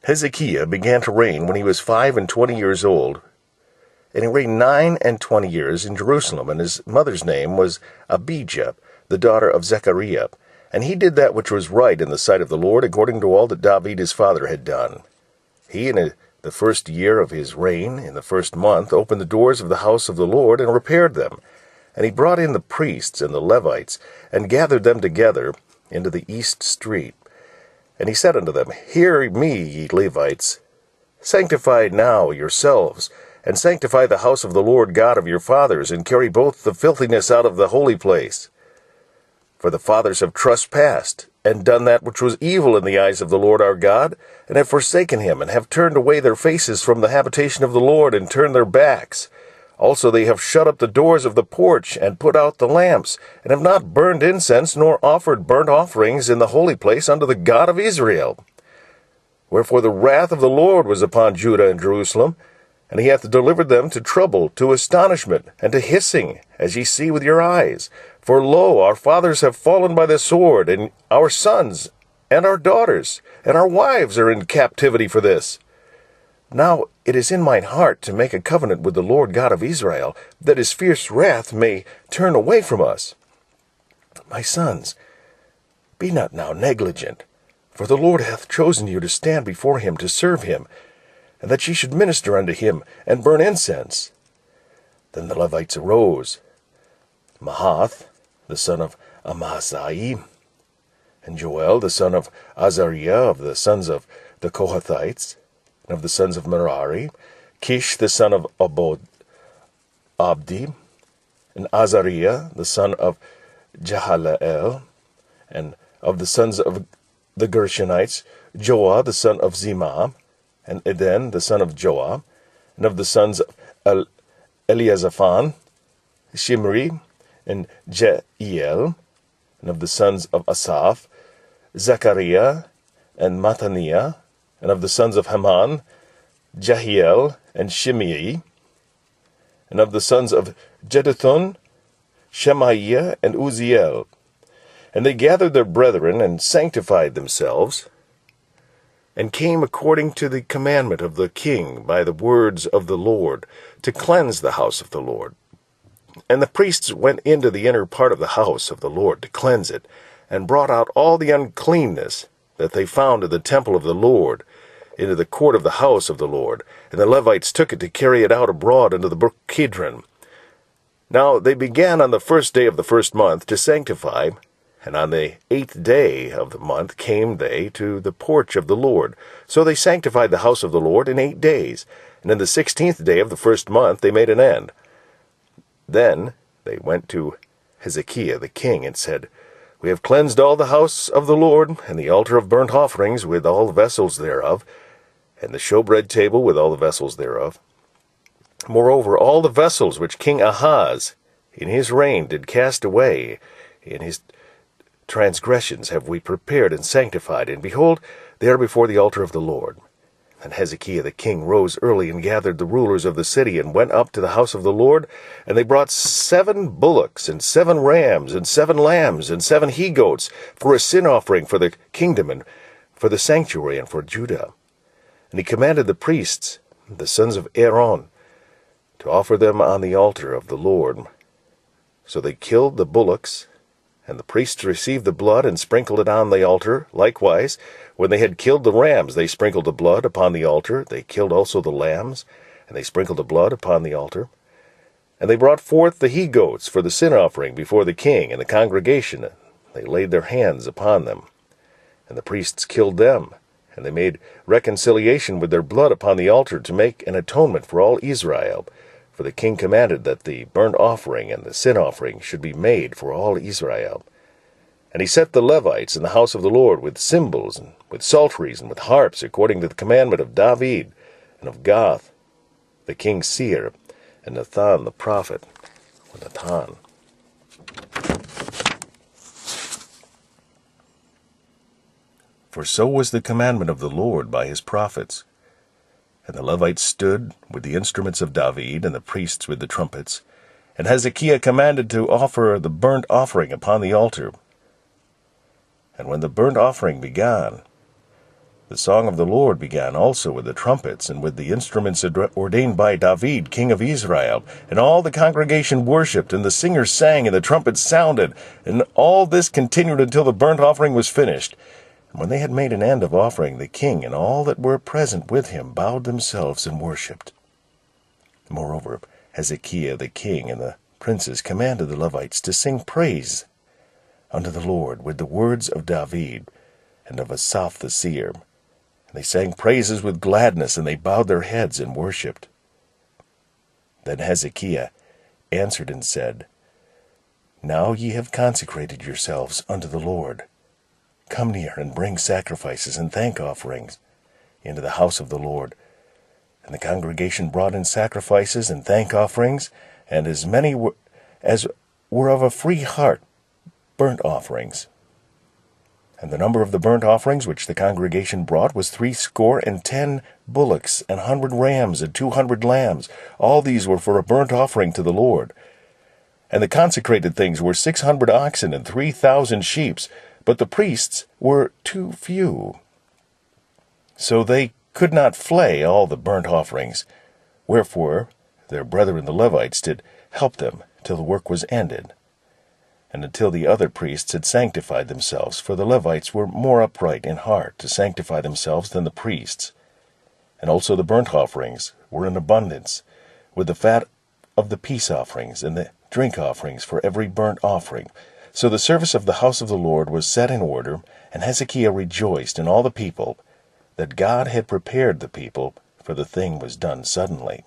Hezekiah began to reign when he was 25 years old, and he reigned 29 years in Jerusalem, and his mother's name was Abijah, the daughter of Zechariah. And he did that which was right in the sight of the Lord, according to all that David his father had done. He, in the first year of his reign, in the first month, opened the doors of the house of the Lord, and repaired them. And he brought in the priests and the Levites, and gathered them together into the east street. And he said unto them, Hear me, ye Levites, sanctify now yourselves, and sanctify the house of the Lord God of your fathers, and carry both the filthiness out of the holy place. For the fathers have trespassed, and done that which was evil in the eyes of the Lord our God, and have forsaken him, and have turned away their faces from the habitation of the Lord, and turned their backs. Also they have shut up the doors of the porch, and put out the lamps, and have not burned incense, nor offered burnt offerings in the holy place unto the God of Israel. Wherefore the wrath of the Lord was upon Judah and Jerusalem, and he hath delivered them to trouble, to astonishment, and to hissing, as ye see with your eyes. For lo, our fathers have fallen by the sword, and our sons, and our daughters, and our wives are in captivity for this. Now it is in mine heart to make a covenant with the Lord God of Israel, that his fierce wrath may turn away from us. My sons, be not now negligent, for the Lord hath chosen you to stand before him to serve him, and that ye should minister unto him, and burn incense. Then the Levites arose, Mahath, the son of Amaziah, and Joel, the son of Azariah, of the sons of the Kohathites, and of the sons of Merari, Kish, the son of Abdi, and Azariah, the son of Jehaleel, and of the sons of the Gershonites, Joah, the son of Zimah, and Eden, the son of Joah, and of the sons of Eliazaphan, Shimri, and Jeiel, and of the sons of Asaph, Zechariah, and Mattaniah, and of the sons of Haman, Jehiel, and Shimei, and of the sons of Jeduthun, Shemaiah, and Uzziel. And they gathered their brethren, and sanctified themselves, and came according to the commandment of the king by the words of the Lord, to cleanse the house of the Lord. And the priests went into the inner part of the house of the Lord to cleanse it, and brought out all the uncleanness that they found in the temple of the Lord, into the court of the house of the Lord. And the Levites took it to carry it out abroad into the brook Kidron. Now they began on the first day of the first month to sanctify, and on the 8th day of the month came they to the porch of the Lord. So they sanctified the house of the Lord in 8 days, and in the 16th day of the first month they made an end. Then they went to Hezekiah the king, and said, We have cleansed all the house of the Lord, and the altar of burnt offerings with all the vessels thereof, and the showbread table with all the vessels thereof. Moreover, all the vessels which King Ahaz in his reign did cast away in his transgressions have we prepared and sanctified, and behold, they are before the altar of the Lord. And Hezekiah the king rose early, and gathered the rulers of the city, and went up to the house of the Lord, and they brought 7 bullocks, and 7 rams, and 7 lambs, and 7 he-goats, for a sin offering for the kingdom, and for the sanctuary, and for Judah. And he commanded the priests, the sons of Aaron, to offer them on the altar of the Lord. So they killed the bullocks, and the priests received the blood, and sprinkled it on the altar. Likewise, when they had killed the rams, they sprinkled the blood upon the altar. They killed also the lambs, and they sprinkled the blood upon the altar. And they brought forth the he-goats for the sin offering before the king and the congregation. They laid their hands upon them. And the priests killed them, and they made reconciliation with their blood upon the altar to make an atonement for all Israel. For the king commanded that the burnt offering and the sin offering should be made for all Israel. And he set the Levites in the house of the Lord with cymbals, and with psalteries, and with harps, according to the commandment of David, and of Gath, the king's seer, and Nathan the prophet. Nathan. For so was the commandment of the Lord by his prophets. And the Levites stood with the instruments of David, and the priests with the trumpets. And Hezekiah commanded to offer the burnt offering upon the altar. And when the burnt offering began, The song of the Lord began also with the trumpets, and with the instruments ordained by David, king of Israel. And all the congregation worshipped, and the singers sang, and the trumpets sounded. And all this continued until the burnt offering was finished. And when they had made an end of offering, the king and all that were present with him bowed themselves and worshipped. Moreover, Hezekiah the king and the princes commanded the Levites to sing praise unto the Lord with the words of David and of Asaph the seer. And they sang praises with gladness, and they bowed their heads and worshipped. Then Hezekiah answered and said, Now ye have consecrated yourselves unto the Lord. Come near and bring sacrifices and thank offerings into the house of the Lord. And the congregation brought in sacrifices and thank offerings, and as many as were of a free heart, burnt offerings. And the number of the burnt offerings which the congregation brought was 70 bullocks, and 100 rams, and 200 lambs. All these were for a burnt offering to the Lord. And the consecrated things were 600 oxen, and 3,000 sheep, but the priests were too few. So they could not flay all the burnt offerings. Wherefore their brethren the Levites did help them till the work was ended, and until the other priests had sanctified themselves, for the Levites were more upright in heart to sanctify themselves than the priests. And also the burnt offerings were in abundance, with the fat of the peace offerings, and the drink offerings for every burnt offering. So the service of the house of the Lord was set in order, and Hezekiah rejoiced in all the people, that God had prepared the people, for the thing was done suddenly.